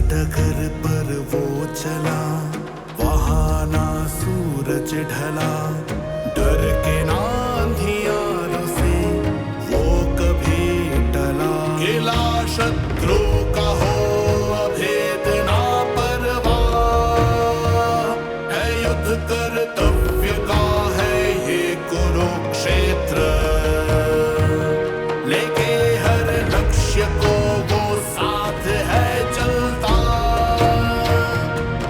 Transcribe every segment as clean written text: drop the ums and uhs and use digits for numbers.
डगर पर वो चला, वहां ना सूरज ढला। डर के ना अंधियारों से वो कभी टला। किला शत्रु का हो अभेद ना परवाह, है युद्ध कर्तव्य का है ये कुरुक्षेत्र। लेके हर लक्ष्य को वो साथ है चलता,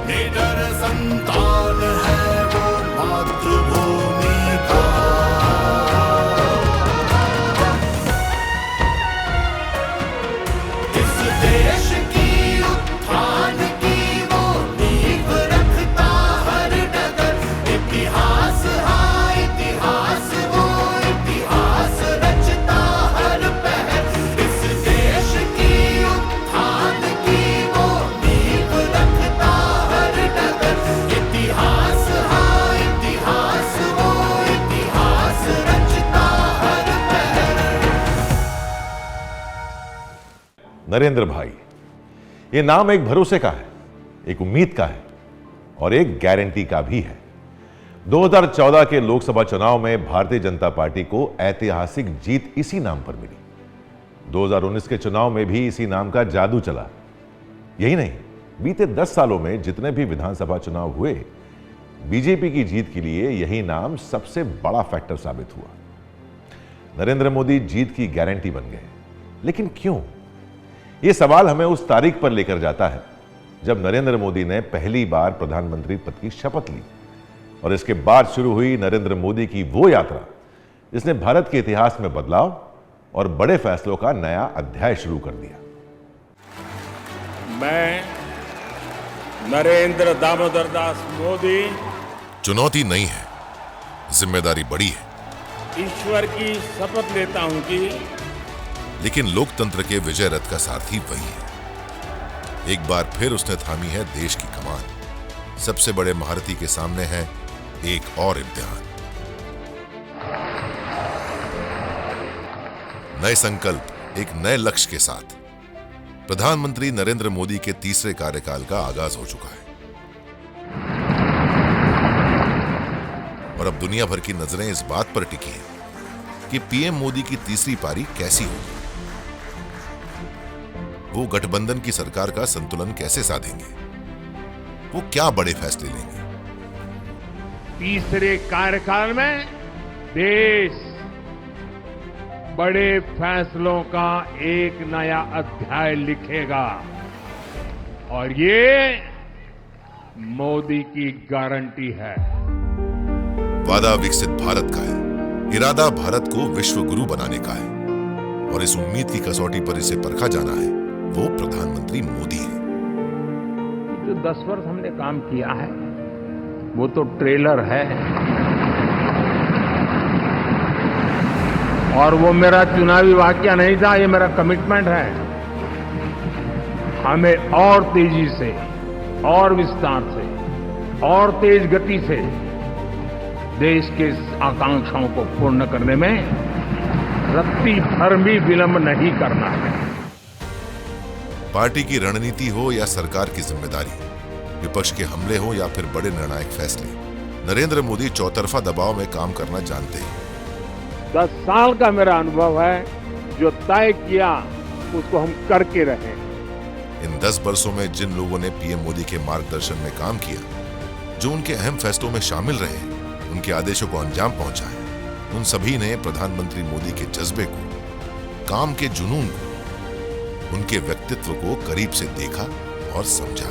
निडर संतान है वो मातृभूमि का। इस देश की उत्थान की वो नींव रखता हर डगर। इतिहास हाँ इतिहास, वो इतिहास रचता हर पहर। इस देश की उत्थान की वो नींव रखता हर डगर। इतिहास हाँ इतिहास, वो इतिहास रचता हर पहर। नरेंद्र भाई, ये नाम एक भरोसे का है, एक उम्मीद का है और एक गारंटी का भी है। 2014 के लोकसभा चुनाव में भारतीय जनता पार्टी को ऐतिहासिक जीत इसी नाम पर मिली। 2019 के चुनाव में भी इसी नाम का जादू चला। यही नहीं, बीते 10 सालों में जितने भी विधानसभा चुनाव हुए, बीजेपी की जीत के लिए यही नाम सबसे बड़ा फैक्टर साबित हुआ। नरेंद्र मोदी जीत की गारंटी बन गए। लेकिन क्यों? यह सवाल हमें उस तारीख पर लेकर जाता है जब नरेंद्र मोदी ने पहली बार प्रधानमंत्री पद की शपथ ली और इसके बाद शुरू हुई नरेंद्र मोदी की वो यात्रा जिसने भारत के इतिहास में बदलाव और बड़े फैसलों का नया अध्याय शुरू कर दिया। मैं नरेंद्र दामोदर दास मोदी चुनौती नई है, जिम्मेदारी बड़ी है, ईश्वर की शपथ लेता हूं कि लेकिन लोकतंत्र के विजय रथ का सारथी वही है। एक बार फिर उसने थामी है देश की कमान। सबसे बड़े महारथी के सामने है एक और इम्तिहान। नए संकल्प, एक नए लक्ष्य के साथ प्रधानमंत्री नरेंद्र मोदी के तीसरे कार्यकाल का आगाज हो चुका है और अब दुनिया भर की नजरें इस बात पर टिकी हैं कि पीएम मोदी की तीसरी पारी कैसी होगी। वो गठबंधन की सरकार का संतुलन कैसे साधेंगे, वो क्या बड़े फैसले लेंगे। तीसरे कार्यकाल में देश बड़े फैसलों का एक नया अध्याय लिखेगा और ये मोदी की गारंटी है। वादा विकसित भारत का है, इरादा भारत को विश्व गुरु बनाने का है और इस उम्मीद की कसौटी पर इसे परखा जाना है, वो प्रधानमंत्री मोदी है। जो 10 वर्ष हमने काम किया है वो तो ट्रेलर है और वो मेरा चुनावी वाक्य नहीं था, ये मेरा कमिटमेंट है। हमें और तेजी से और विस्तार से और तेज गति से देश के आकांक्षाओं को पूर्ण करने में रत्ती भर भी विलंब नहीं करना है। पार्टी की रणनीति हो या सरकार की जिम्मेदारी, विपक्ष के हमले हो या फिर बड़े निर्णायक फैसले, नरेंद्र मोदी चौतरफा दबाव में काम करना जानते हैं। 10 साल का मेरा अनुभव है, जो तय किया उसको हम करके रहे। इन 10 वर्षों में जिन लोगों ने पीएम मोदी के मार्गदर्शन में काम किया, जो उनके अहम फैसलों में शामिल रहे, उनके आदेशों को अंजाम पहुंचाया, उन सभी ने प्रधानमंत्री मोदी के जज्बे को, काम के जुनून को, उनके व्यक्तित्व को करीब से देखा और समझा।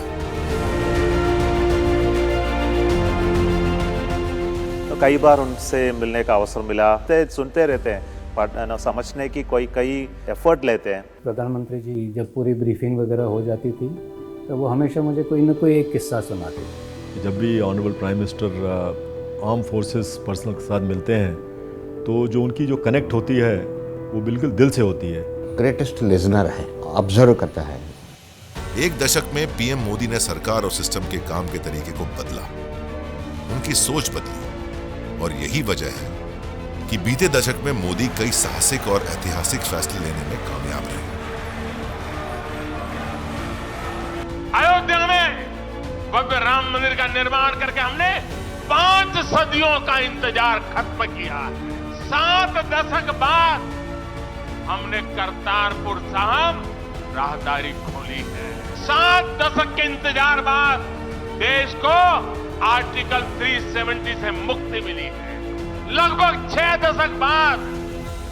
तो कई बार उनसे मिलने का अवसर मिला, सुनते रहते हैं, पर समझने की कई एफर्ट लेते हैं। प्रधानमंत्री जी जब पूरी ब्रीफिंग वगैरह हो जाती थी तो वो हमेशा मुझे कोई ना कोई एक किस्सा सुनाते थे। जब भी honourable prime minister arm forces personal के साथ मिलते हैं तो जो उनकी जो कनेक्ट होती है वो बिल्कुल दिल से होती है। ग्रेटेस्ट लिजनर है, ऑब्जर्व करता है। एक दशक में पीएम मोदी ने सरकार और सिस्टम के काम के तरीके को बदला, उनकी सोच बदली और यही वजह है कि बीते दशक में मोदी कई साहसिक और ऐतिहासिक फैसले लेने में कामयाब रहे। मंदिर का निर्माण करके हमने 5 सदियों का इंतजार खत्म किया। 7 दशक बाद हमने करतारपुर साहिब राहदारी खोली है। 7 दशक के इंतजार बाद देश को आर्टिकल 370 से मुक्ति मिली है। लगभग 6 दशक बाद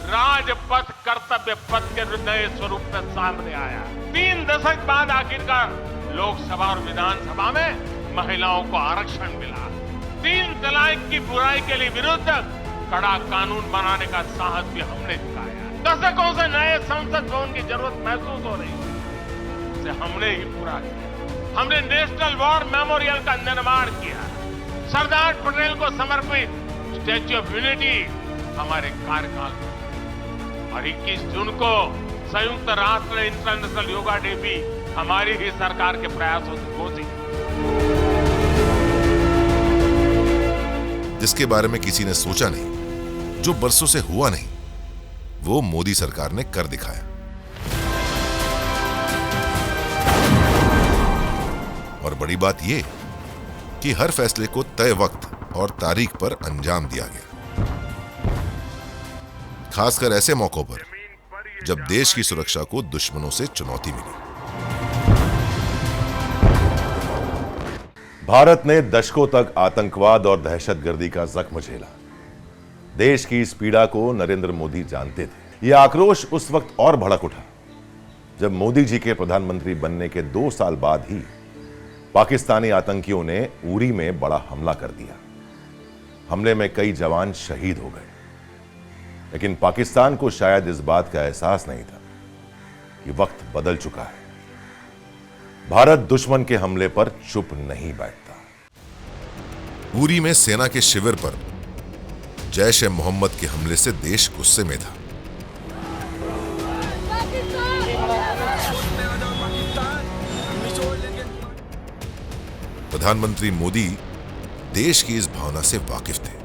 राजपथ कर्तव्य पथ के नए स्वरूप में सामने आया। 3 दशक बाद आखिरकार लोकसभा और विधानसभा में महिलाओं को आरक्षण मिला। 3 तलाक की बुराई के लिए विरुद्ध कड़ा कानून बनाने का साहस भी हमने दिखाया। दशकों से नए संसद भवन की जरूरत महसूस हो रही है, इसे हमने ही पूरा किया। हमने नेशनल वॉर मेमोरियल का निर्माण किया। सरदार पटेल को समर्पित स्टैच्यू ऑफ यूनिटी हमारे कार्यकाल में, और 21 जून को संयुक्त राष्ट्र इंटरनेशनल योगा डे भी हमारी ही सरकार के प्रयासों से घोषित। जिसके बारे में किसी ने सोचा नहीं, जो बरसों से हुआ नहीं, वो मोदी सरकार ने कर दिखाया। और बड़ी बात यह कि हर फैसले को तय वक्त और तारीख पर अंजाम दिया गया, खासकर ऐसे मौकों पर जब देश की सुरक्षा को दुश्मनों से चुनौती मिली। भारत ने दशकों तक आतंकवाद और दहशतगर्दी का जख्म झेला। देश की इस पीड़ा को नरेंद्र मोदी जानते थे। यह आक्रोश उस वक्त और भड़क उठा जब मोदी जी के प्रधानमंत्री बनने के 2 साल बाद ही पाकिस्तानी आतंकियों ने उरी में बड़ा हमला कर दिया। हमले में कई जवान शहीद हो गए, लेकिन पाकिस्तान को शायद इस बात का एहसास नहीं था कि वक्त बदल चुका है। भारत दुश्मन के हमले पर चुप नहीं बैठता। उरी में सेना के शिविर पर जैश ए मोहम्मद के हमले से देश गुस्से में था। प्रधानमंत्री मोदी देश की इस भावना से वाकिफ थे,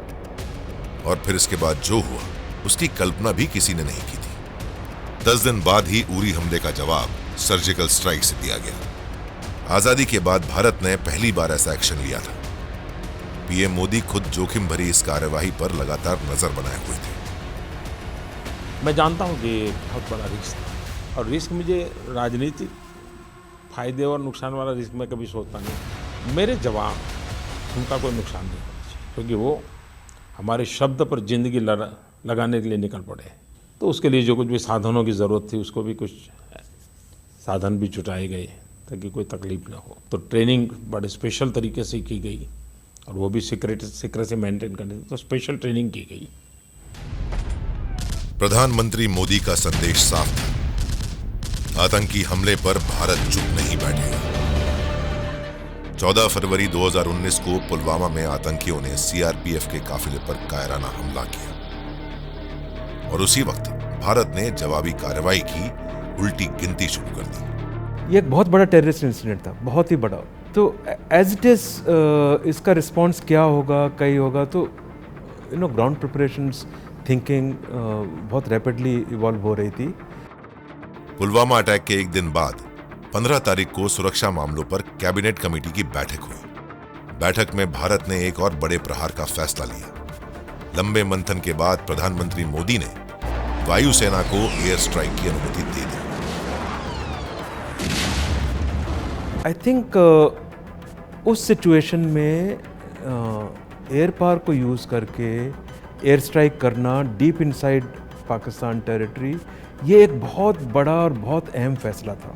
और फिर इसके बाद जो हुआ उसकी कल्पना भी किसी ने नहीं की थी। 10 दिन बाद ही उरी हमले का जवाब सर्जिकल स्ट्राइक से दिया गया। आजादी के बाद भारत ने पहली बार ऐसा एक्शन लिया था। पीएम मोदी खुद जोखिम भरी इस कार्यवाही पर लगातार नजर बनाए हुए थे। मैं जानता हूं कि ये बहुत बड़ा रिस्क था, और रिस्क मुझे राजनीतिक फायदे और नुकसान वाला रिस्क मैं कभी सोचता नहीं। मेरे जवान, उनका कोई नुकसान नहीं होना चाहिए, क्योंकि वो हमारे शब्द पर जिंदगी लगाने के लिए निकल पड़े। तो उसके लिए जो कुछ भी साधनों की ज़रूरत थी, उसको भी कुछ साधन भी जुटाए गए ताकि कोई तकलीफ ना हो। तो ट्रेनिंग बड़े स्पेशल तरीके से की गई, और वो भी सीक्रेसी मेंटेन करने, तो स्पेशल ट्रेनिंग की गई। प्रधानमंत्री मोदी का संदेश साफ था, आतंकी हमले पर भारत चुप नहीं बैठेगा। 14 फरवरी 2019 को पुलवामा में आतंकियों ने सीआरपीएफ के काफिले पर कायराना हमला किया, और उसी वक्त भारत ने जवाबी कार्रवाई की उल्टी गिनती शुरू कर दी। ये एक बहुत बड़ा टेररिस्ट इंसिडेंट था, बहुत ही बड़ा। तो एज इट इज इसका रिस्पांस क्या होगा, कई होगा, तो ग्राउंड प्रिपरेशंस, थिंकिंग बहुत रैपिडली इवॉल्व हो रही थी। पुलवामा अटैक के एक दिन बाद 15 तारीख को सुरक्षा मामलों पर कैबिनेट कमेटी की बैठक हुई। बैठक में भारत ने एक और बड़े प्रहार का फैसला लिया। लंबे मंथन के बाद प्रधानमंत्री मोदी ने वायुसेना को एयर स्ट्राइक की अनुमति दे दी। आई थिंक उस सिचुएशन में एयर पावर को यूज़ करके एयर स्ट्राइक करना डीप इनसाइड पाकिस्तान टेरिटरी, ये एक बहुत बड़ा और बहुत अहम फैसला था।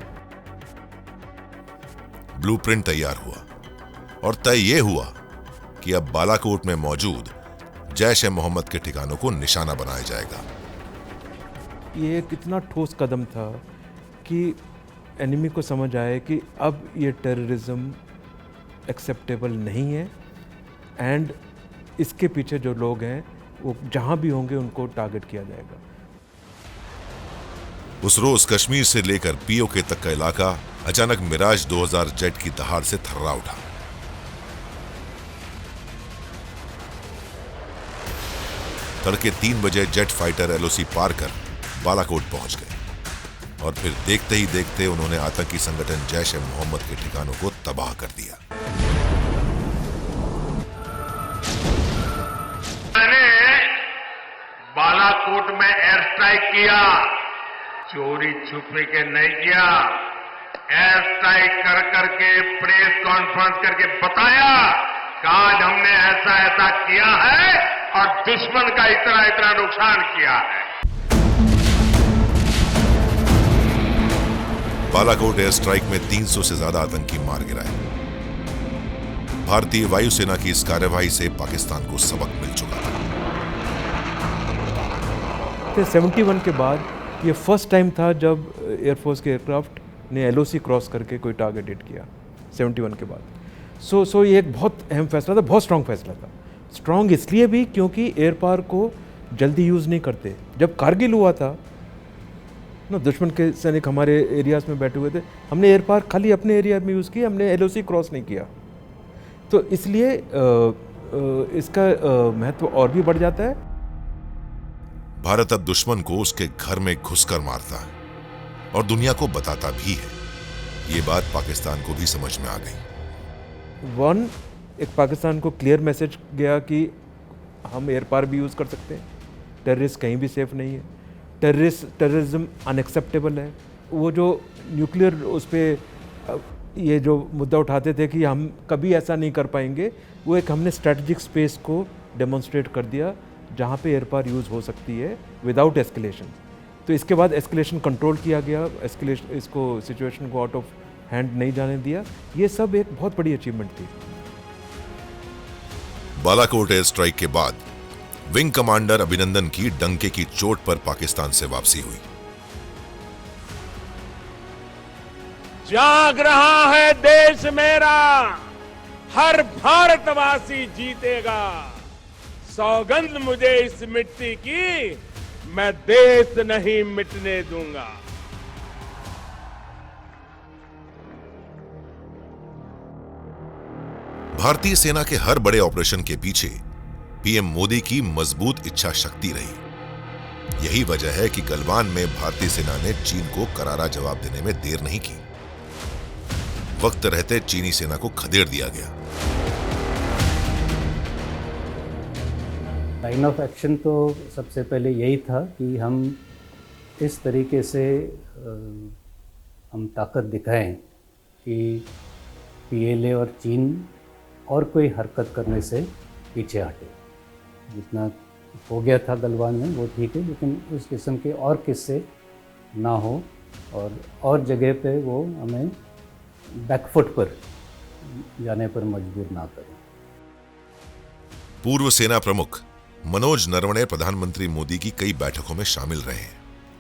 ब्लूप्रिंट तैयार हुआ, और तय यह हुआ कि अब बालाकोट में मौजूद जैश ए मोहम्मद के ठिकानों को निशाना बनाया जाएगा। ये एक इतना ठोस कदम था कि एनिमी को समझ आए कि अब ये टेररिज्म एक्सेप्टेबल नहीं है, एंड इसके पीछे जो लोग हैं वो जहां भी होंगे उनको टारगेट किया जाएगा। उस रोज कश्मीर से लेकर पीओके तक का इलाका अचानक मिराज 2000 जेट की दहाड़ से थर्रा उठा। तड़के 3 बजे जेट फाइटर एलओसी पार कर बालाकोट पहुंच गए, और फिर देखते ही देखते उन्होंने आतंकी संगठन जैश ए मोहम्मद के ठिकानों को तबाह कर दिया। किया, चोरी छुपे के नहीं किया, एयर स्ट्राइक कर करके प्रेस कॉन्फ्रेंस करके बताया कि आज हमने ऐसा ऐसा किया है और दुश्मन का इतना इतना नुकसान किया है। बालाकोट एयर स्ट्राइक में 300 से ज्यादा आतंकी मार गिराए। भारतीय वायुसेना की इस कार्यवाही से पाकिस्तान को सबक मिल चुका था। 71 के बाद ये फर्स्ट टाइम था जब एयरफोर्स के एयरक्राफ्ट ने LOC क्रॉस करके कोई टारगेट हिट किया 71 के बाद। सो ये एक बहुत अहम फैसला था, बहुत स्ट्रांग फैसला था। स्ट्रांग इसलिए भी क्योंकि एयर पावर को जल्दी यूज़ नहीं करते। जब कारगिल हुआ था ना, दुश्मन के सैनिक हमारे एरियाज़ में बैठे हुए थे, हमने एयर पावर खाली अपने एरिया में यूज़ की, हमने LOC क्रॉस नहीं किया। तो इसलिए इसका महत्व और भी बढ़ जाता है। भारत अब दुश्मन को उसके घर में घुसकर मारता है और दुनिया को बताता भी है। ये बात पाकिस्तान को भी समझ में आ गई। एक पाकिस्तान को क्लियर मैसेज गया कि हम एयर पावर भी यूज़ कर सकते हैं, टेररिस्ट कहीं भी सेफ नहीं है, टेररिज्म अनएक्सेप्टेबल है। वो जो न्यूक्लियर उस पर ये जो मुद्दा उठाते थे कि हम कभी ऐसा नहीं कर पाएंगे, वो एक हमने स्ट्रेटजिक स्पेस को डेमोन्स्ट्रेट कर दिया जहाँ पे एयर पावर यूज़ हो सकती है विदाउट एस्केलेशन। तो इसके बाद एस्केलेशन कंट्रोल किया गया, एस्केलेशन इसको सिचुएशन को आउट ऑफ हैंड नहीं जाने दिया। ये सब एक बहुत बड़ी अचीवमेंट थी। बालाकोट एयर स्ट्राइक के बाद विंग कमांडर अभिनंदन की डंके की चोट पर पाकिस्तान से वापसी हुई। जाग रहा है देश मेरा, हर भारतवासी जीतेगा। सौगंध मुझे इस मिट्टी की, मैं देश नहीं मिटने दूंगा। भारतीय सेना के हर बड़े ऑपरेशन के पीछे पीएम मोदी की मजबूत इच्छा शक्ति रही। यही वजह है कि गलवान में भारतीय सेना ने चीन को करारा जवाब देने में देर नहीं की। वक्त रहते चीनी सेना को खदेड़ दिया गया। लाइन ऑफ एक्शन तो सबसे पहले यही था कि हम इस तरीके से हम ताकत दिखाएं कि PLA और चीन और कोई हरकत करने से पीछे हटे। जितना हो गया था गलवान में वो ठीक है, लेकिन उस किस्म के और किस्से ना हो और जगह पे वो हमें बैकफुट पर जाने पर मजबूर ना करें। पूर्व सेना प्रमुख मनोज नरवणे प्रधानमंत्री मोदी की कई बैठकों में शामिल रहे हैं।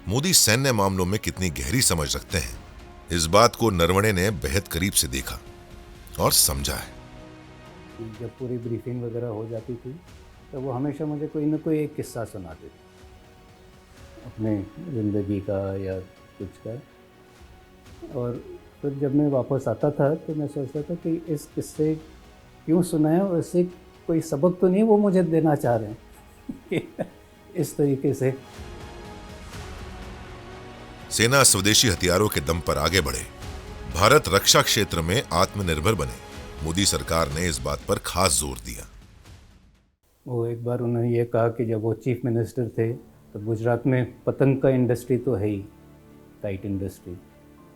मोदी सैन्य मामलों में कितनी गहरी समझ रखते हैं, इस बात को नरवणे ने बेहद करीब से देखा और समझा है। जब पूरी ब्रीफिंग वगैरह हो जाती थी तो वो हमेशा मुझे कोई ना कोई एक किस्सा सुनाते थे अपने ज़िंदगी का या कुछ का। और फिर जब मैं वापस आता था तो मैं सोचता था कि इस किस्से क्यों सुनाए और इससे कोई सबक तो नहीं वो मुझे देना चाह रहे हैं इस तरीके से। सेना स्वदेशी हथियारों के दम पर आगे बढ़े, भारत रक्षा क्षेत्र में आत्मनिर्भर बने, मोदी सरकार ने इस बात पर खास जोर दिया। वो एक बार उन्होंने ये कहा कि जब वो चीफ मिनिस्टर थे तो गुजरात में पतंग का इंडस्ट्री तो है ही, काइट इंडस्ट्री।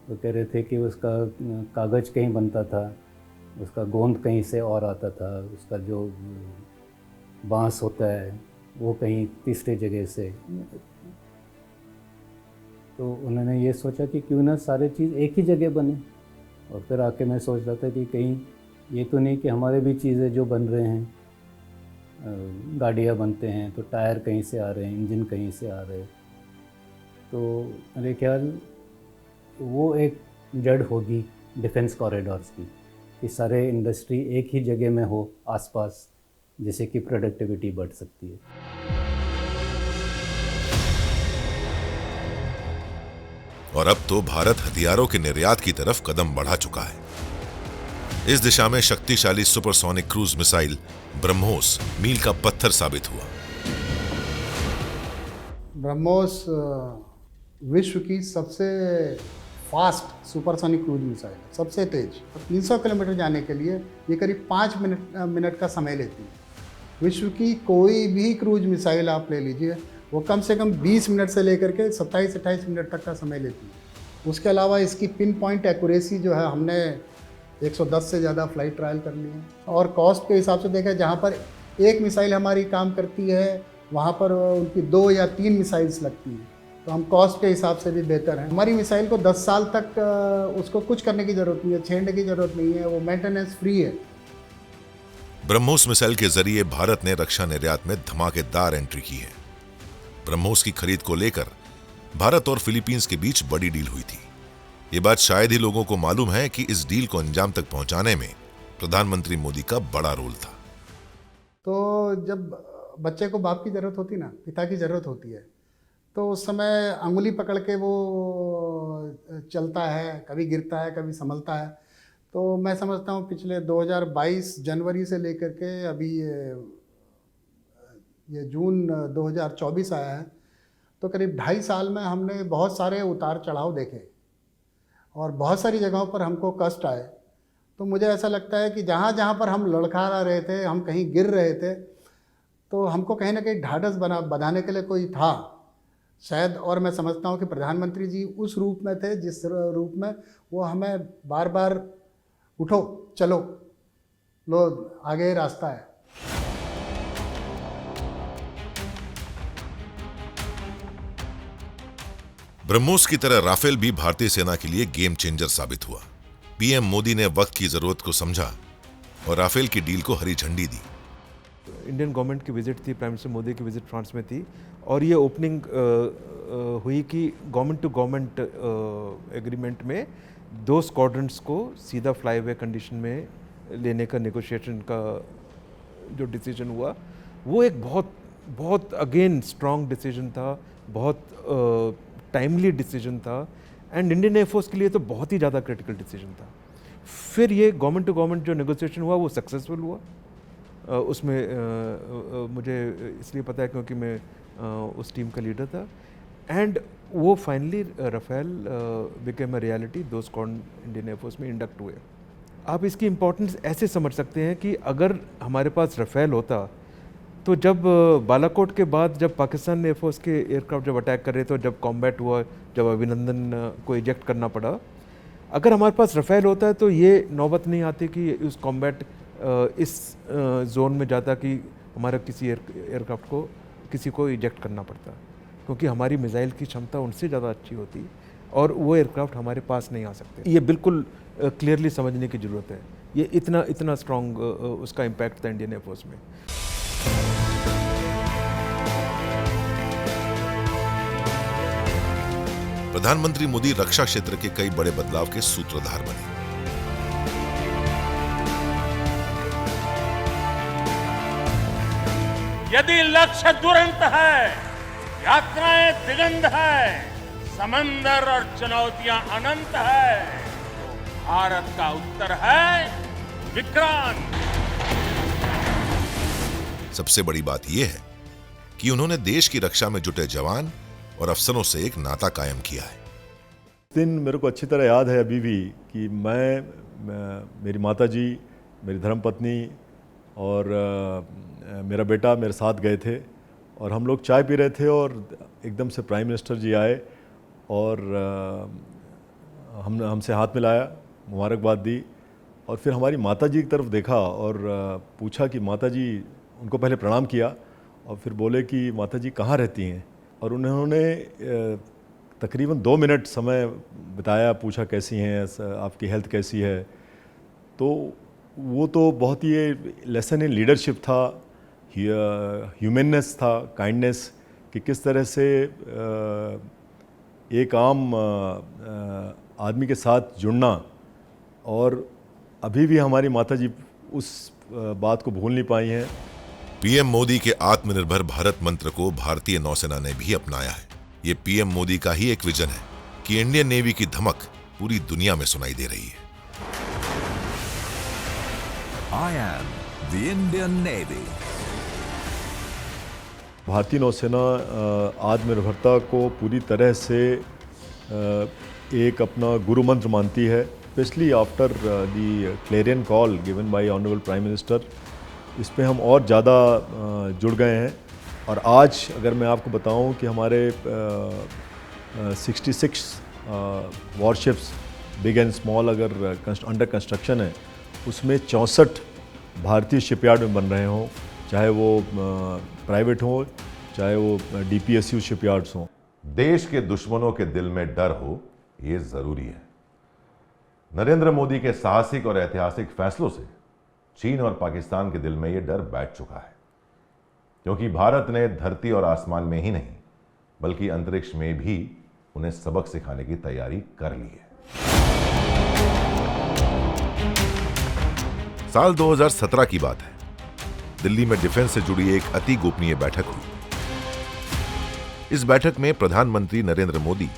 वो कह रहे थे कि उसका कागज़ कहीं बनता था, उसका गोंद कहीं से और आता था, उसका जो बांस होता है वो कहीं तीसरे जगह से। तो उन्होंने ये सोचा कि क्यों ना सारी चीज़ एक ही जगह बने। और फिर आके मैं सोच रहा था कि कहीं ये तो नहीं कि हमारे भी चीज़ें जो बन रहे हैं, गाड़ियाँ बनते हैं तो टायर कहीं से आ रहे हैं, इंजन कहीं से आ रहे हैं। तो मेरे ख्याल वो एक जड़ होगी डिफेंस कॉरिडोर्स की कि सारे इंडस्ट्री एक ही जगह में हो आसपास, जिससे कि प्रोडक्टिविटी बढ़ सकती है। और अब तो भारत हथियारों के निर्यात की तरफ कदम बढ़ा चुका है। इस दिशा में शक्तिशाली सुपरसोनिक क्रूज मिसाइल ब्रह्मोस मील का पत्थर साबित हुआ। ब्रह्मोस विश्व की सबसे फास्ट सुपरसोनिक क्रूज मिसाइल है, सबसे तेज। 300 किलोमीटर जाने के लिए ये करीब 5 मिनट का समय लेती है। विश्व की कोई भी क्रूज मिसाइल आप ले लीजिए, वो कम से कम 20 मिनट से लेकर के 27-28 मिनट तक का समय लेती है। उसके अलावा इसकी पिन पॉइंट एक्यूरेसी जो है, हमने 110 से ज़्यादा फ्लाइट ट्रायल कर लिए हैं। और कॉस्ट के हिसाब से देखें, जहाँ पर एक मिसाइल हमारी काम करती है वहाँ पर उनकी 2 या 3 मिसाइल्स लगती हैं, तो हम कॉस्ट के हिसाब से भी बेहतर हैं। हमारी मिसाइल को 10 साल तक उसको कुछ करने की ज़रूरत नहीं है, छेड़ने की ज़रूरत नहीं है, वो मेंटेनेंस फ्री है। ब्रह्मोस मिसाइल के जरिए भारत ने रक्षा निर्यात में धमाकेदार एंट्री की है। ब्रह्मोस की खरीद को लेकर भारत और फिलीपींस के बीच बड़ी डील हुई थी। ये बात शायद ही लोगों को मालूम है कि इस डील को अंजाम तक पहुंचाने में प्रधानमंत्री मोदी का बड़ा रोल था। तो जब बच्चे को बाप की ज़रूरत होती ना, पिता की ज़रूरत होती है, तो उस समय अंगुली पकड़ के वो चलता है, कभी गिरता है, कभी संभलता है। तो मैं समझता हूँ पिछले 2022 जनवरी से लेकर के अभी ये जून 2024 आया है, तो करीब 2.5 साल में हमने बहुत सारे उतार चढ़ाव देखे और बहुत सारी जगहों पर हमको कष्ट आए। तो मुझे ऐसा लगता है कि जहाँ जहाँ पर हम लड़खड़ा रहे थे, हम कहीं गिर रहे थे, तो हमको कहीं ना कहीं ढाढ़स बनाने के लिए कोई था शायद। और मैं समझता हूँ कि प्रधानमंत्री जी उस रूप में थे जिस रूप में वो हमें बार बार उठो, चलो, लो, आगे रास्ता है। ब्रह्मोस की तरह राफेल भी भारतीय सेना के लिए गेम चेंजर साबित हुआ। पीएम मोदी ने वक्त की जरूरत को समझा और राफेल की डील को हरी झंडी दी। इंडियन गवर्नमेंट की विजिट थी, प्राइम मिनिस्टर मोदी की विजिट फ्रांस में थी, और ये ओपनिंग हुई कि गवर्नमेंट टू गवर्नमेंट एग्रीमेंट में 2 स्क्वाड्रंट्स को सीधा फ्लाईवे कंडीशन में लेने का नेगोशिएशन का जो डिसीजन हुआ, वो एक बहुत अगेन स्ट्रॉन्ग डिसीजन था, बहुत टाइमली डिसीजन था, एंड इंडियन एयरफोर्स के लिए तो बहुत ही ज़्यादा क्रिटिकल डिसीजन था। फिर ये गवर्नमेंट टू गवर्नमेंट जो नेगोशिएशन हुआ वो सक्सेसफुल हुआ। उसमें मुझे इसलिए पता है क्योंकि मैं उस टीम का लीडर था, एंड वो finally Rafale became a reality. 2 squadron Indian air force में इंडक्ट हुए। आप इसकी इम्पोर्टेंस ऐसे समझ सकते हैं कि अगर हमारे पास राफेल होता तो जब बालाकोट के बाद जब पाकिस्तान एयरफोर्स के एयरक्राफ्ट जब अटैक कर रहे थे, जब कॉम्बैट हुआ, जब अभिनंदन को इजेक्ट करना पड़ा, अगर हमारे पास राफेल होता है तो ये नौबत नहीं आती कि उस कॉम्बैट इस जोन में जाता कि हमारा किसी एयरक्राफ्ट को किसी को इजेक्ट करना पड़ता, क्योंकि हमारी मिसाइल की क्षमता उनसे ज़्यादा अच्छी होती और वो एयरक्राफ्ट हमारे पास नहीं आ सकते। ये बिल्कुल क्लियरली समझने की ज़रूरत है। ये इतना स्ट्रॉन्ग उसका इम्पैक्ट था इंडियन एयरफोर्स में। प्रधानमंत्री मोदी रक्षा क्षेत्र के कई बड़े बदलाव के सूत्रधार बने। यदि लक्ष्य दुरंत है, यात्राएं दिगंत है, समंदर और चुनौतियां अनंत है, तो भारत का उत्तर है विक्रांत। सबसे बड़ी बात यह है कि उन्होंने देश की रक्षा में जुटे जवान और अफसरों से एक नाता कायम किया है। दिन मेरे को अच्छी तरह याद है अभी भी कि मेरी माताजी, मेरी धर्मपत्नी और मेरा बेटा मेरे साथ गए थे और हम लोग चाय पी रहे थे और एकदम से प्राइम मिनिस्टर जी आए और हमसे हाथ मिलाया, मुबारकबाद दी और फिर हमारी माताजी की तरफ देखा और पूछा कि माताजी, उनको पहले प्रणाम किया और फिर बोले कि माताजी कहाँ रहती हैं, और उन्होंने तकरीबन 2 मिनट समय बिताया, पूछा कैसी हैं, आपकी हेल्थ कैसी है। तो वो तो बहुत ही लेसन इन लीडरशिप था, ह्यूमननेस था, काइंडनेस, कि किस तरह से एक आम आदमी के साथ जुड़ना। और अभी भी हमारी माताजी उस बात को भूल नहीं पाई हैं। पीएम मोदी के आत्मनिर्भर भारत मंत्र को भारतीय नौसेना ने भी अपनाया है। ये पीएम मोदी का ही एक विजन है कि इंडियन नेवी की धमक पूरी दुनिया में सुनाई दे रही है। I am the Indian Navy. भारतीय नौसेना आत्मनिर्भरता को पूरी तरह से एक अपना गुरु मंत्र मानती है, specially after the clarion call given by honourable prime minister. इस पे हम और ज़्यादा जुड़ गए हैं और आज अगर मैं आपको बताऊं कि हमारे 66 वॉरशिप्स बिग एंड स्मॉल अगर अंडर कंस्ट्रक्शन है, उसमें 64 भारतीय शिपयार्ड में बन रहे हों, चाहे वो प्राइवेट हो, चाहे वो DPSU शिपयार्ड्स हों। देश के दुश्मनों के दिल में डर हो, ये जरूरी है। नरेंद्र मोदी के साहसिक और ऐतिहासिक फैसलों से चीन और पाकिस्तान के दिल में यह डर बैठ चुका है, क्योंकि भारत ने धरती और आसमान में ही नहीं बल्कि अंतरिक्ष में भी उन्हें सबक सिखाने की तैयारी कर ली है। साल 2017 की बात है। दिल्ली में डिफेंस से जुड़ी एक अति गोपनीय बैठक हुई। इस बैठक में प्रधानमंत्री नरेंद्र मोदी,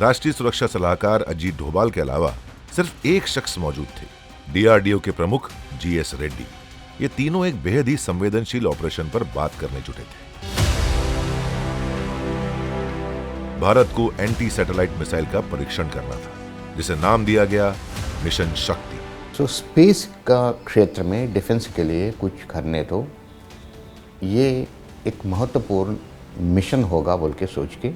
राष्ट्रीय सुरक्षा सलाहकार अजीत डोभाल के अलावा सिर्फ एक शख्स मौजूद थे, DRDO के प्रमुख GS रेड्डी। ये तीनों एक बेहद ही संवेदनशील ऑपरेशन पर बात करने जुटे थे। भारत को एंटी सैटेलाइट मिसाइल का परीक्षण करना था, जिसे नाम दिया गया मिशन शक्ति। स्पेस का क्षेत्र में डिफेंस के लिए कुछ करने तो ये एक महत्वपूर्ण मिशन होगा बोल के सोच के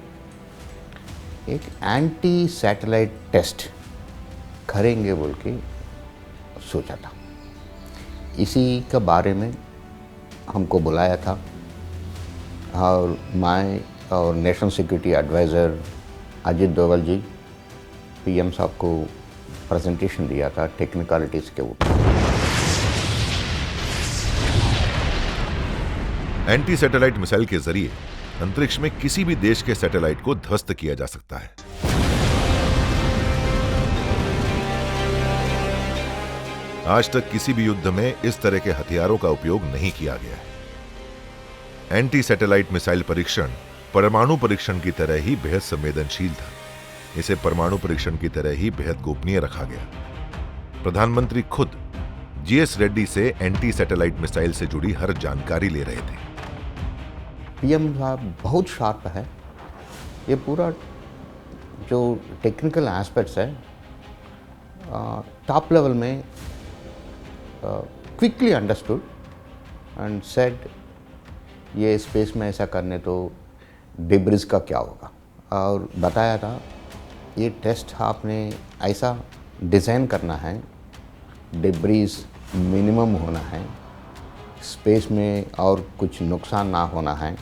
एक एंटी सैटेलाइट टेस्ट करेंगे बोल के सोचा था। इसी के बारे में हमको बुलाया था और मैं और national security adviser Ajit Doval ji PM साहब को प्रेजेंटेशन दिया था टेक्निकलिटीज़ के ऊपर। एंटी सैटेलाइट मिसाइल के जरिए अंतरिक्ष में किसी भी देश के सैटेलाइट को ध्वस्त किया जा सकता है। आज तक किसी भी युद्ध में इस तरह के हथियारों का उपयोग नहीं किया गया है। एंटी सैटेलाइट मिसाइल परीक्षण परमाणु परीक्षण की तरह ही बेहद संवेदनशील था। इसे परमाणु परीक्षण की तरह ही बेहद गोपनीय रखा गया। प्रधानमंत्री खुद GS रेड्डी से एंटी सैटेलाइट मिसाइल से जुड़ी हर जानकारी ले रहे थे। PM साहब बहुत शार्प है। ये पूरा जो टेक्निकल एस्पेक्ट्स है टॉप लेवल में क्विकली अंडरस्टूड एंड सेड ये स्पेस में ऐसा करने तो डिब्रिज का क्या होगा, और बताया था ये टेस्ट आपने ऐसा डिज़ाइन करना है, डिब्रीज मिनिमम होना है, स्पेस में और कुछ नुकसान ना होना है,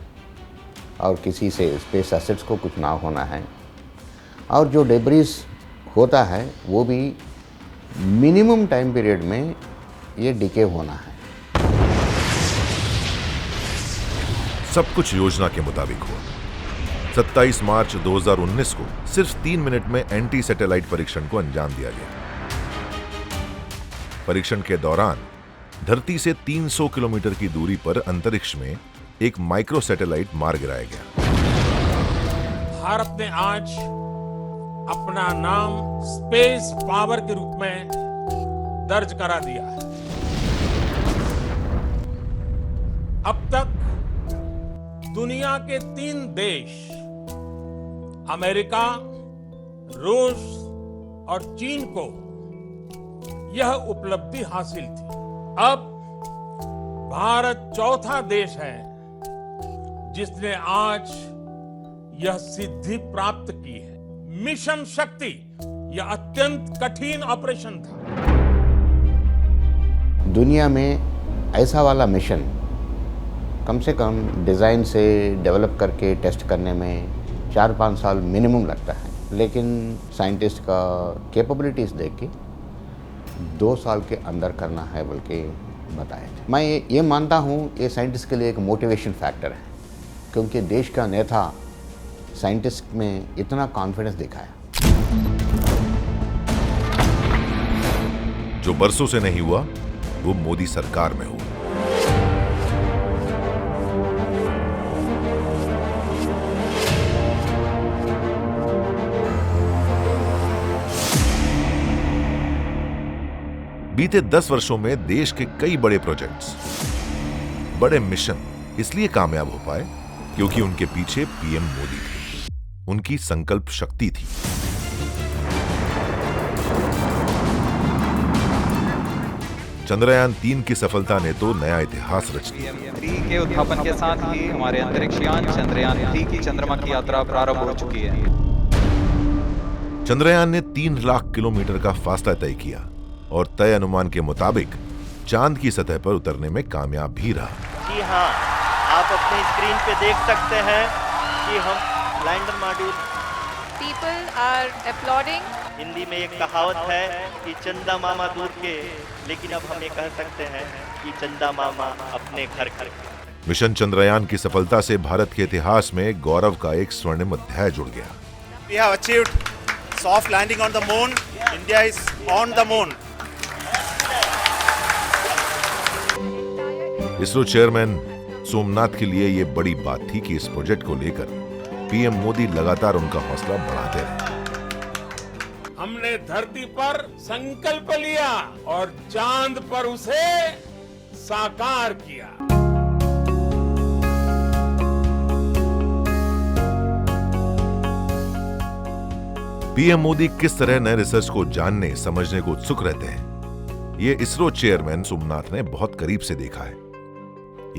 और किसी से स्पेस एसेट्स को कुछ ना होना है, और जो डिब्रीज होता है वो भी मिनिमम टाइम पीरियड में ये डिके होना है। सब कुछ योजना के मुताबिक हुआ। 27 मार्च 2019 को सिर्फ 3 मिनट में एंटी सैटेलाइट परीक्षण को अंजाम दिया गया। परीक्षण के दौरान धरती से 300 किलोमीटर की दूरी पर अंतरिक्ष में एक माइक्रो सैटेलाइट मार गिराया गया। भारत ने आज अपना नाम स्पेस पावर के रूप में दर्ज करा दिया है। अब तक दुनिया के 3 देश अमेरिका, रूस और चीन को यह उपलब्धि हासिल थी। अब भारत चौथा देश है जिसने आज यह सिद्धि प्राप्त की है। मिशन शक्ति यह अत्यंत कठिन ऑपरेशन था। दुनिया में ऐसा वाला मिशन कम से कम डिज़ाइन से डेवलप करके टेस्ट करने में 4-5 साल मिनिमम लगता है, लेकिन साइंटिस्ट का कैपेबिलिटीज़ देख के 2 साल के अंदर करना है बोल के बताए थे। मैं ये मानता हूँ ये साइंटिस्ट के लिए एक मोटिवेशन फैक्टर है, क्योंकि देश का नेता साइंटिस्ट में इतना कॉन्फिडेंस दिखाया। जो बरसों से नहीं हुआ वो मोदी सरकार में हुआ। बीते 10 वर्षों में देश के कई बड़े प्रोजेक्ट्स, बड़े मिशन इसलिए कामयाब हो पाए क्योंकि उनके पीछे PM मोदी थे, उनकी संकल्प शक्ति थी। चंद्रयान 3 की सफलता ने तो नया इतिहास रच दिया। 3 के उत्थापन के साथ ही हमारे अंतरिक्ष यान चंद्रयान 3 की चंद्रमा की यात्रा प्रारंभ हो चुकी है। चंद्रयान ने 3 लाख किलोमीटर का फासला तय किया और तय अनुमान के मुताबिक चांद की सतह पर उतरने में कामयाब भी रहा। जी हाँ, आप अपनी स्क्रीन पे देख सकते हैं कि हम lander module. People are applauding. Hindi में एक कहावत है कि चंदा मामा दूर के, लेकिन अब हम ये कह सकते हैं कि चंदा मामा अपने घर घर। मिशन चंद्रयान की सफलता से भारत के इतिहास में गौरव का एक स्वर्णिम अध्याय जुड़ गया। We have achieved soft landing on the moon. India is on the moon. ISRO chairman Somnath के लिए ये बड़ी बात थी कि इस प्रोजेक्ट को लेकर पीएम मोदी लगातार उनका हौसला बढ़ाते रहे। हमने धरती पर संकल्प लिया और चांद पर उसे साकार किया। पीएम मोदी किस तरह नए रिसर्च को जानने समझने को उत्सुक रहते हैं, ये इसरो चेयरमैन सोमनाथ ने बहुत करीब से देखा है।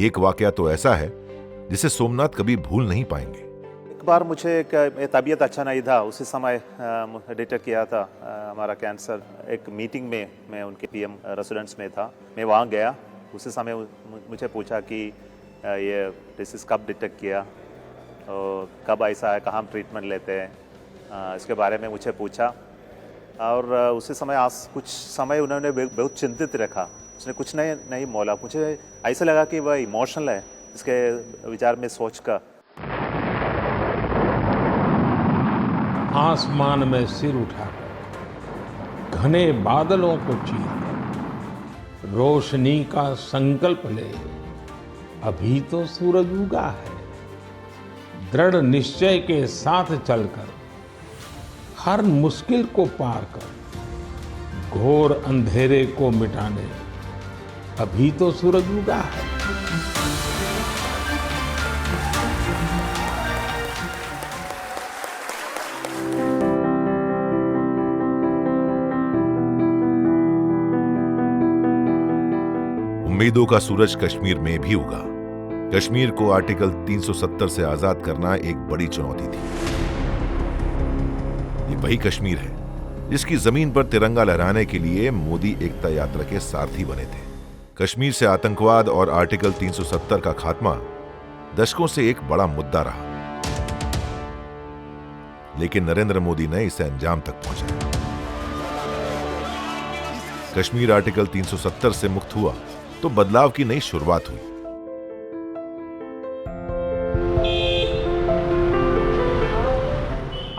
एक वाकया तो ऐसा है जिसे सोमनाथ कभी भूल नहीं पाएंगे। एक बार मुझे तबीयत अच्छा नहीं था, उसी समय डिटेक्ट किया था हमारा कैंसर। एक मीटिंग में मैं उनके पीएम रेसिडेंस में था, मैं वहाँ गया। उसी समय मुझे पूछा कि ये डिसीज़ कब डिटेक्ट किया और कब ऐसा है, कहाँ हम ट्रीटमेंट लेते हैं, इसके बारे में मुझे पूछा। और उसी समय आज कुछ समय उन्होंने बहुत चिंतित रखा, उसने कुछ नहीं बोला। मुझे ऐसा लगा कि वह इमोशनल है इसके विचार में सोचकर। आसमान में सिर उठाकर घने बादलों को चीर रोशनी का संकल्प ले, अभी तो सूरज उगा है। दृढ़ निश्चय के साथ चलकर हर मुश्किल को पार कर घोर अंधेरे को मिटाने, अभी तो सूरज उगा है। उम्मीदों का सूरज कश्मीर में भी उगा। कश्मीर को आर्टिकल 370 से आजाद करना एक बड़ी चुनौती थी। ये वही कश्मीर है जिसकी जमीन पर तिरंगा लहराने के लिए मोदी एकता यात्रा के सारथी बने थे। कश्मीर से आतंकवाद और आर्टिकल 370 का खात्मा दशकों से एक बड़ा मुद्दा रहा, लेकिन नरेंद्र मोदी ने इसे अंजाम तक पहुंचाया। कश्मीर आर्टिकल 370 से मुक्त हुआ तो बदलाव की नई शुरुआत हुई।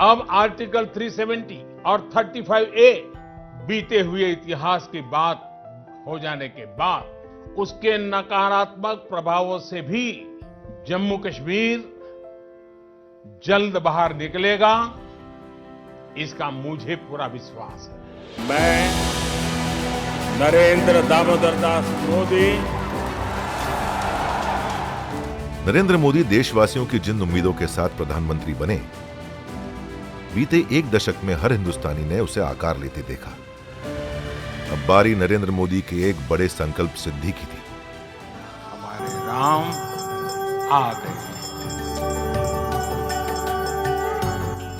अब आर्टिकल 370 और 35A बीते हुए इतिहास की बात हो जाने के बाद उसके नकारात्मक प्रभावों से भी जम्मू कश्मीर जल्द बाहर निकलेगा, इसका मुझे पूरा विश्वास है। मैं नरेंद्र दामोदर दास मोदी। नरेंद्र मोदी देशवासियों की जिन उम्मीदों के साथ प्रधानमंत्री बने, बीते एक दशक में हर हिंदुस्तानी ने उसे आकार लेते देखा। अब बारी नरेंद्र मोदी के एक बड़े संकल्प सिद्धि की थी। हमारे राम आ गए।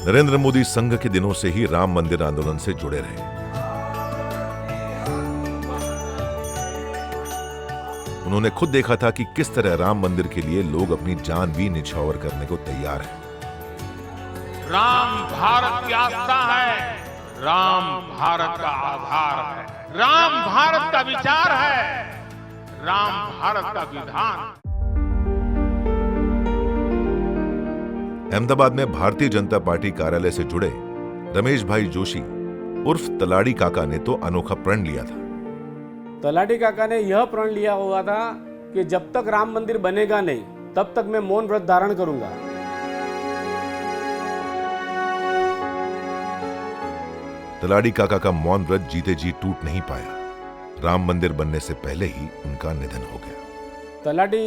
नरेंद्र मोदी संघ के दिनों से ही राम मंदिर आंदोलन से जुड़े रहे। उन्होंने खुद देखा था कि किस तरह राम मंदिर के लिए लोग अपनी जान भी निछावर करने को तैयार हैं। राम भारत की आस्था है, राम भारत का आधार है, राम भारत का विचार है, राम भारत का विधान। अहमदाबाद में भारतीय जनता पार्टी कार्यालय से जुड़े रमेश भाई जोशी उर्फ तलाड़ी काका ने तो अनोखा प्रण लिया था। तलाड़ी काका ने यह प्रण लिया हुआ था कि जब तक राम मंदिर बनेगा नहीं तब तक मैं मौन व्रत धारण करूंगा। तलाड़ी काका का मौन व्रत जीते जी टूट नहीं पाया। राम मंदिर बनने से पहले ही उनका निधन हो गया। तलाड़ी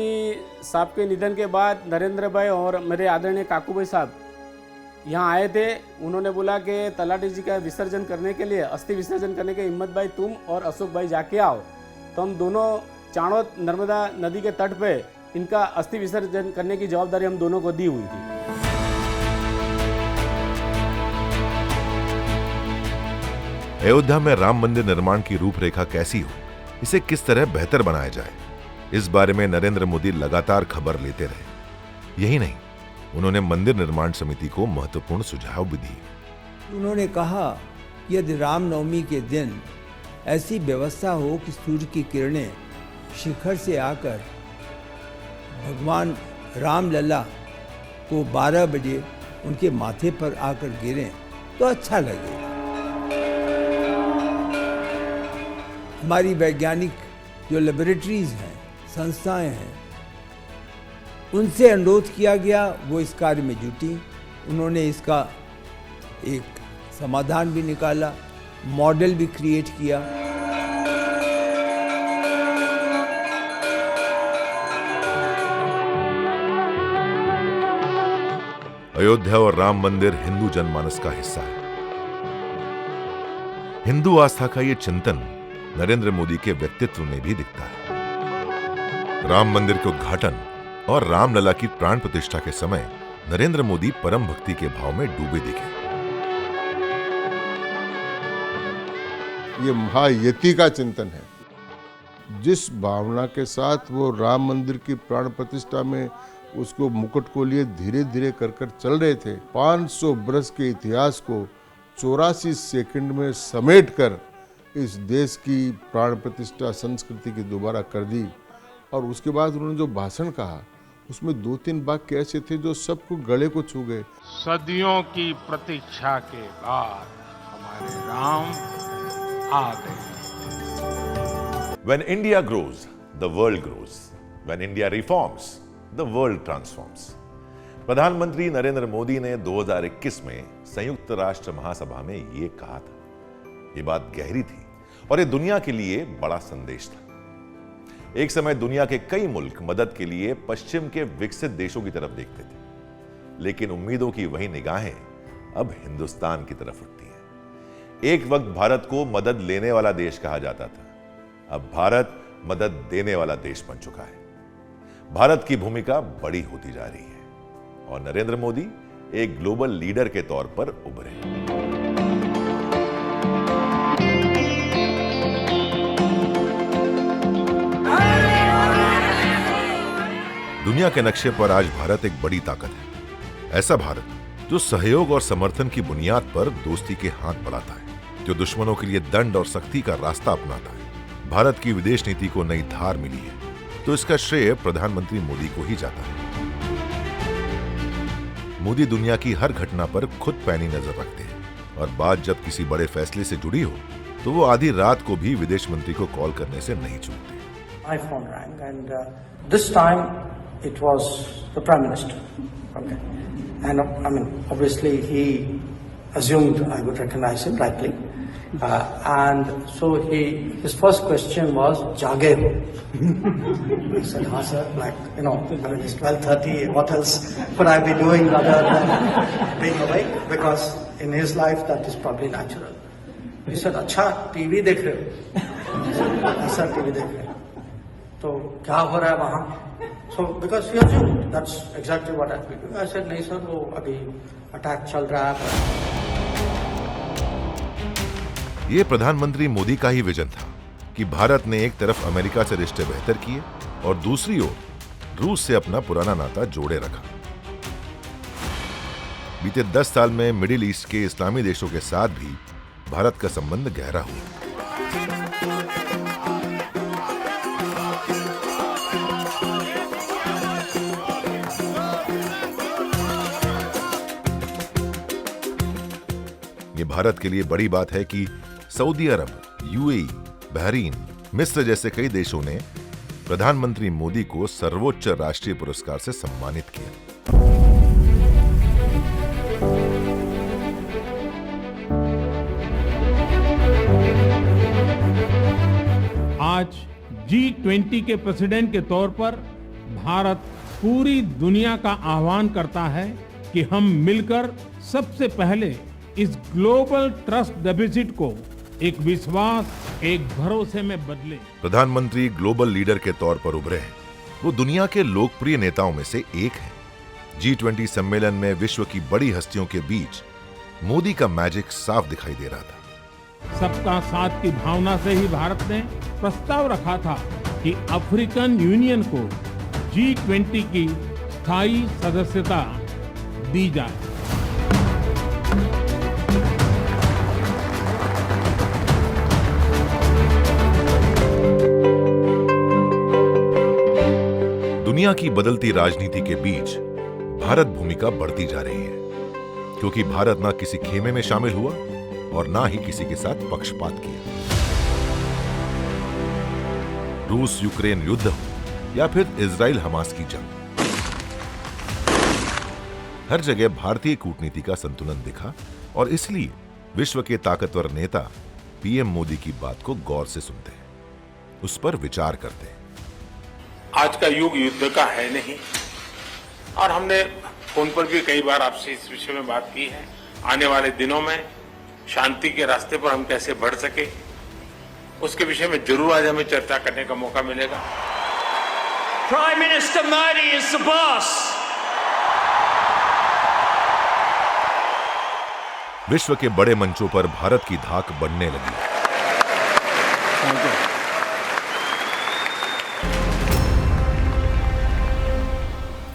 साहब के निधन के बाद नरेंद्र भाई और मेरे आदरणीय काकू भाई साहब यहाँ आए थे। उन्होंने बोला कि तलाटी जी का विसर्जन करने के लिए, अस्थि विसर्जन करने के हिम्मत भाई तुम और अशोक भाई जाके आओ। तो हम दोनों चाणोद नर्मदा नदी के तट पे इनका अस्थि विसर्जन करने की जवाबदारी हम दोनों को दी हुई थी। अयोध्या में राम मंदिर निर्माण की रूपरेखा कैसी हो, इसे किस तरह बेहतर बनाया जाए, इस बारे में नरेंद्र मोदी लगातार खबर लेते रहे। यही नहीं, उन्होंने मंदिर निर्माण समिति को महत्वपूर्ण सुझाव भी दिए। उन्होंने कहा यदि रामनवमी के दिन ऐसी व्यवस्था हो कि सूर्य की किरणें शिखर से आकर भगवान रामलला को 12 बजे उनके माथे पर आकर गिरें तो अच्छा लगेगा। हमारी वैज्ञानिक जो लेबोरेटरीज हैं, संस्थाएं हैं, उनसे अनुरोध किया गया, वो इस कार्य में जुटी। उन्होंने इसका एक समाधान भी निकाला, मॉडल भी क्रिएट किया। अयोध्या और राम मंदिर हिंदू जनमानस का हिस्सा है। हिंदू आस्था का ये चिंतन नरेंद्र मोदी के व्यक्तित्व में भी दिखता है। राम मंदिर के उद्घाटन और रामलला की प्राण प्रतिष्ठा के समय नरेंद्र मोदी परम भक्ति के भाव में डूबे दिखे। ये महायति का चिंतन है। जिस भावना के साथ वो राम मंदिर की प्राण प्रतिष्ठा में उसको मुकुट को लिए धीरे धीरे कर चल रहे थे, 500 बरस के इतिहास को 84 सेकंड में समेटकर इस देश की प्राण प्रतिष्ठा संस्कृति की दोबारा कर दी। और उसके बाद उन्होंने जो भाषण कहा उसमें 2-3 वाक्य ऐसे थे जो सबको गले को छू गए। सदियों की प्रतीक्षा के बाद हमारे राम आ गए। When India grows, the world grows. When India reforms, the world transforms. प्रधानमंत्री नरेंद्र मोदी ने 2021 में संयुक्त राष्ट्र महासभा में ये कहा था। ये बात गहरी थी और ये दुनिया के लिए बड़ा संदेश था। एक समय दुनिया के कई मुल्क मदद के लिए पश्चिम के विकसित देशों की तरफ देखते थे, लेकिन उम्मीदों की वही निगाहें अब हिंदुस्तान की तरफ उठती हैं। एक वक्त भारत को मदद लेने वाला देश कहा जाता था, अब भारत मदद देने वाला देश बन चुका है। भारत की भूमिका बड़ी होती जा रही है और नरेंद्र मोदी एक ग्लोबल लीडर के तौर पर उभरे। दुनिया के नक्शे पर आज भारत एक बड़ी ताकत है। ऐसा भारत जो सहयोग और समर्थन की बुनियाद पर दोस्ती के हाथ बढ़ाता है, जो दुश्मनों के लिए दंड और सख्ती का रास्ता अपनाता है। भारत की विदेश नीति को नई धार मिली है, तो इसका श्रेय प्रधानमंत्री मोदी को ही जाता है। मोदी दुनिया की हर घटना पर खुद पैनी नजर रखते हैं और बात जब किसी बड़े फैसले से जुड़ी हो तो वो आधी रात को भी विदेश मंत्री को कॉल करने से नहीं चूकते। My phone rang and this time it was the Prime Minister. Okay. And I mean, obviously he assumed I would recognize him rightly. And so his first question was, "Jage ho?" I said, "Haan sir, like, you know, I mean, it's 12:30, what else could I be doing other than being awake? Because in his life that is probably natural." He said, "अच्छा, TV देख रहे हो?" I said, "TV देख रहे हो." तो क्या हो रहा है वहाँ? So because he assumed that's exactly what I'd be doing. I said, "नहीं सर, वो अभी अटैक चल रहा है." ये प्रधानमंत्री मोदी का ही विजन था कि भारत ने एक तरफ अमेरिका से रिश्ते बेहतर किए और दूसरी ओर रूस से अपना पुराना नाता जोड़े रखा। बीते 10 साल में मिडिल ईस्ट के इस्लामी देशों के साथ भी भारत का संबंध गहरा हुआ। ये भारत के लिए बड़ी बात है कि सऊदी अरब, यूएई, बहरीन, मिस्र जैसे कई देशों ने प्रधानमंत्री मोदी को सर्वोच्च राष्ट्रीय पुरस्कार से सम्मानित किया। आज G20 के प्रेसिडेंट के तौर पर भारत पूरी दुनिया का आह्वान करता है कि हम मिलकर सबसे पहले इस ग्लोबल ट्रस्ट डेफिसिट को एक विश्वास, एक भरोसे में बदले। प्रधानमंत्री ग्लोबल लीडर के तौर पर उभरे हैं। वो दुनिया के लोकप्रिय नेताओं में से एक हैं। G20 सम्मेलन में विश्व की बड़ी हस्तियों के बीच मोदी का मैजिक साफ दिखाई दे रहा था। सबका साथ की भावना से ही भारत ने प्रस्ताव रखा था कि अफ्रीकन यूनियन को G20 की स्थायी सदस्यता दी जाए। दुनिया की बदलती राजनीति के बीच भारत भूमिका बढ़ती जा रही है, क्योंकि भारत ना किसी खेमे में शामिल हुआ और ना ही किसी के साथ पक्षपात किया। रूस यूक्रेन युद्ध हो या फिर इजराइल हमास की जंग, हर जगह भारतीय कूटनीति का संतुलन दिखा और इसलिए विश्व के ताकतवर नेता पीएम मोदी की बात को गौर से सुनते हैं, उस पर विचार करते हैं। आज का युग युद्ध का है नहीं, और हमने फोन पर भी कई बार आपसे इस विषय में बात की है। आने वाले दिनों में शांति के रास्ते पर हम कैसे बढ़ सके, उसके विषय में जरूर आज हमें चर्चा करने का मौका मिलेगा। Prime Minister Modi is the boss. विश्व के बड़े मंचों पर भारत की धाक बढ़ने लगी।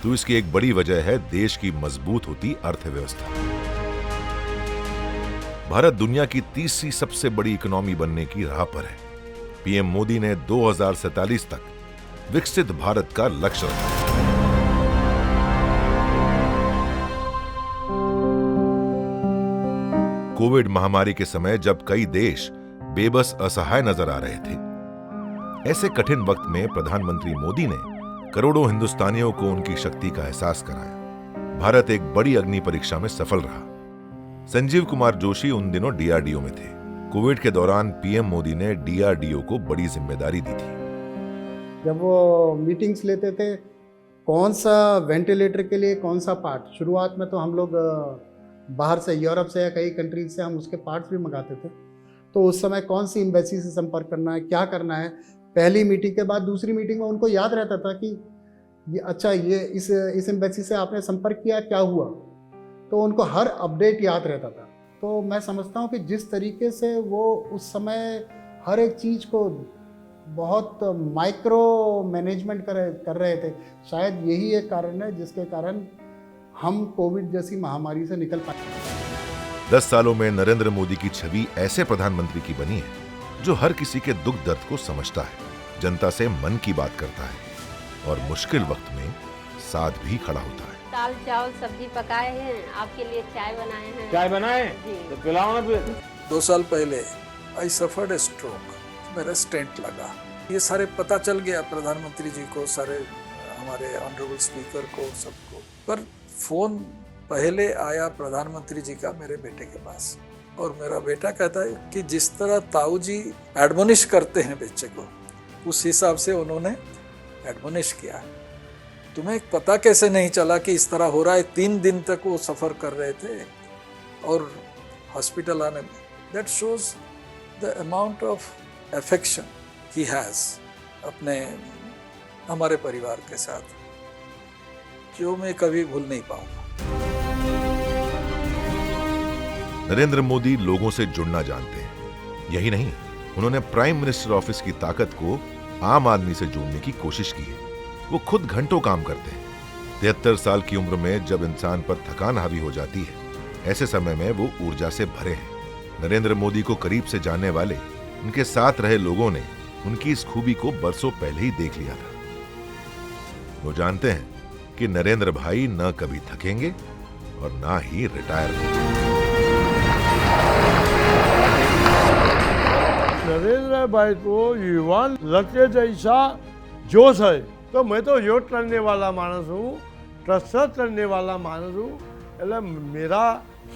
तो इसकी एक बड़ी वजह है देश की मजबूत होती अर्थव्यवस्था। भारत दुनिया की तीसरी सबसे बड़ी इकोनॉमी बनने की राह पर है। पीएम मोदी ने 2047 तक विकसित भारत का लक्ष्य रखा। कोविड महामारी के समय जब कई देश बेबस असहाय नजर आ रहे थे, ऐसे कठिन वक्त में प्रधानमंत्री मोदी ने करोड़ों हिंदुस्तानियों को उनकी शक्ति का एहसास कराया। भारत एक बड़ी अग्नि परीक्षा में सफल रहा। संजीव कुमार जोशी उन दिनों डीआरडीओ में थे। कोविड के दौरान पीएम मोदी ने डीआरडीओ को बड़ी जिम्मेदारी दी थी। जब वो मीटिंग्स लेते थे, कौन सा वेंटिलेटर के लिए कौन सा पार्ट, शुरुआत में तो हम लोग बाहर से, यूरोप से या कई कंट्रीज से हम उसके पार्ट्स भी मंगाते थे। तो उस समय कौन सी एम्बेसी से संपर्क करना है, क्या करना है, पहली मीटिंग के बाद दूसरी मीटिंग में उनको याद रहता था कि ये अच्छा, ये इस एम्बेसी से आपने संपर्क किया, क्या हुआ, तो उनको हर अपडेट याद रहता था। तो मैं समझता हूँ कि जिस तरीके से वो उस समय हर एक चीज़ को बहुत माइक्रो मैनेजमेंट कर रहे थे, शायद यही एक कारण है जिसके कारण हम कोविड जैसी महामारी से निकल पाए। 10 सालों में नरेंद्र मोदी की छवि ऐसे प्रधानमंत्री की बनी है जो हर किसी के दुख दर्द को समझता है, जनता से मन की बात करता है और मुश्किल वक्त में साथ भी खड़ा होता है। दाल चावल सब्जी पकाए हैं, आपके लिए चाय बनाए हैं। चाय बनाए तो पिलाओ ना फिर। 2 साल पहले आई सफर्ड ए स्ट्रोक, मेरा स्टेंट लगा। ये सारे पता चल गया प्रधानमंत्री जी को, सारे हमारे ऑनरेबल स्पीकर को, सबको। पर फोन पहले आया प्रधानमंत्री जी का मेरे बेटे के पास, और मेरा बेटा कहता है कि जिस तरह ताऊ जी एडमोनिश करते हैं बच्चे को, उस हिसाब से उन्होंने एडमोनिश किया। तुम्हें पता कैसे नहीं चला कि इस तरह हो रहा है? 3 दिन तक वो सफ़र कर रहे थे और हॉस्पिटल आने में। That shows the amount of affection he has अपने हमारे परिवार के साथ, जो मैं कभी भूल नहीं पाऊंगा। नरेंद्र मोदी लोगों से जुड़ना जानते हैं। यही नहीं, उन्होंने प्राइम मिनिस्टर ऑफिस की ताकत को आम आदमी से जोड़ने की कोशिश की है। वो खुद घंटों काम करते हैं। 73 साल की उम्र में जब इंसान पर थकान हावी हो जाती है, ऐसे समय में वो ऊर्जा से भरे हैं। नरेंद्र मोदी को करीब से जानने वाले, उनके साथ रहे लोगों ने उनकी इस खूबी को बरसों पहले ही देख लिया था। वो जानते हैं कि नरेंद्र भाई न कभी थकेंगे और ना ही रिटायर होंगे। नरेंद्र भाई को युवा लड़के जैसा जोश है, तो मैं तो योग करने वाला मानस हूँ, कसरत करने वाला मानस हूँ, એટલે मेरा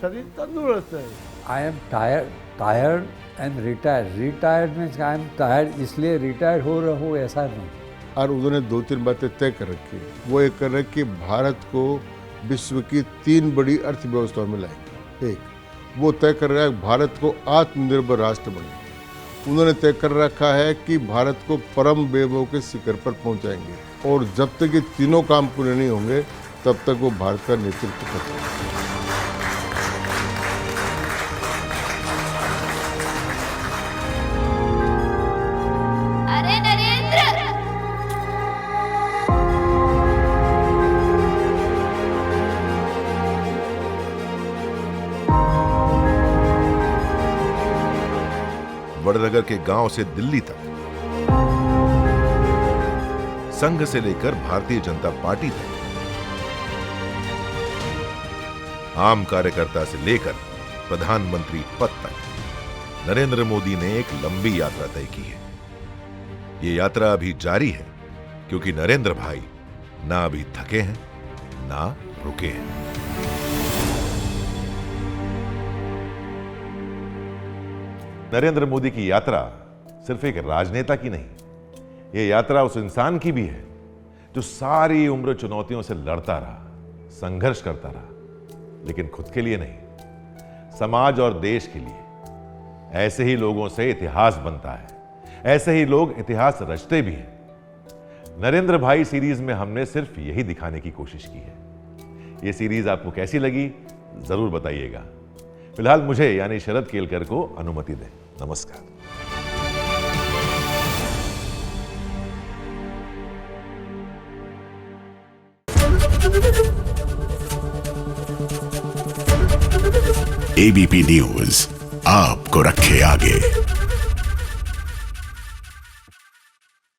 शरीर तंदुरुस्त है। I am tired and retired means I am tired इसलिए रिटायर हो रहा हूँ, ऐसा नहीं। और उन्होंने 2-3 बातें तय कर रखी। वो एक कर रहे कि भारत को विश्व की 3 बड़ी अर्थव्यवस्थाओं में लाएंगे। एक, वो तय कर रहा है भारत को आत्मनिर्भर राष्ट्र बने। उन्होंने तय कर रखा है कि भारत को परम वैभव के शिखर पर पहुंचाएंगे, और जब तक ये तीनों काम पूरे नहीं होंगे तब तक वो भारत का नेतृत्व कर सकते हैं। अरे नरेंद्र, वडनगर के गांव से दिल्ली तक, संघ से लेकर भारतीय जनता पार्टी तक, आम कार्यकर्ता से लेकर प्रधानमंत्री पद तक नरेंद्र मोदी ने एक लंबी यात्रा तय की है। ये यात्रा अभी जारी है क्योंकि नरेंद्र भाई ना अभी थके हैं ना रुके हैं। नरेंद्र मोदी की यात्रा सिर्फ एक राजनेता की नहीं, ये यात्रा उस इंसान की भी है जो सारी उम्र चुनौतियों से लड़ता रहा, संघर्ष करता रहा, लेकिन खुद के लिए नहीं, समाज और देश के लिए। ऐसे ही लोगों से इतिहास बनता है, ऐसे ही लोग इतिहास रचते भी हैं। नरेंद्र भाई सीरीज में हमने सिर्फ यही दिखाने की कोशिश की है। ये सीरीज आपको कैसी लगी जरूर बताइएगा। फिलहाल मुझे यानी शरद केलकर को अनुमति दें। नमस्कार। एबीपी न्यूज आपको रखे आगे।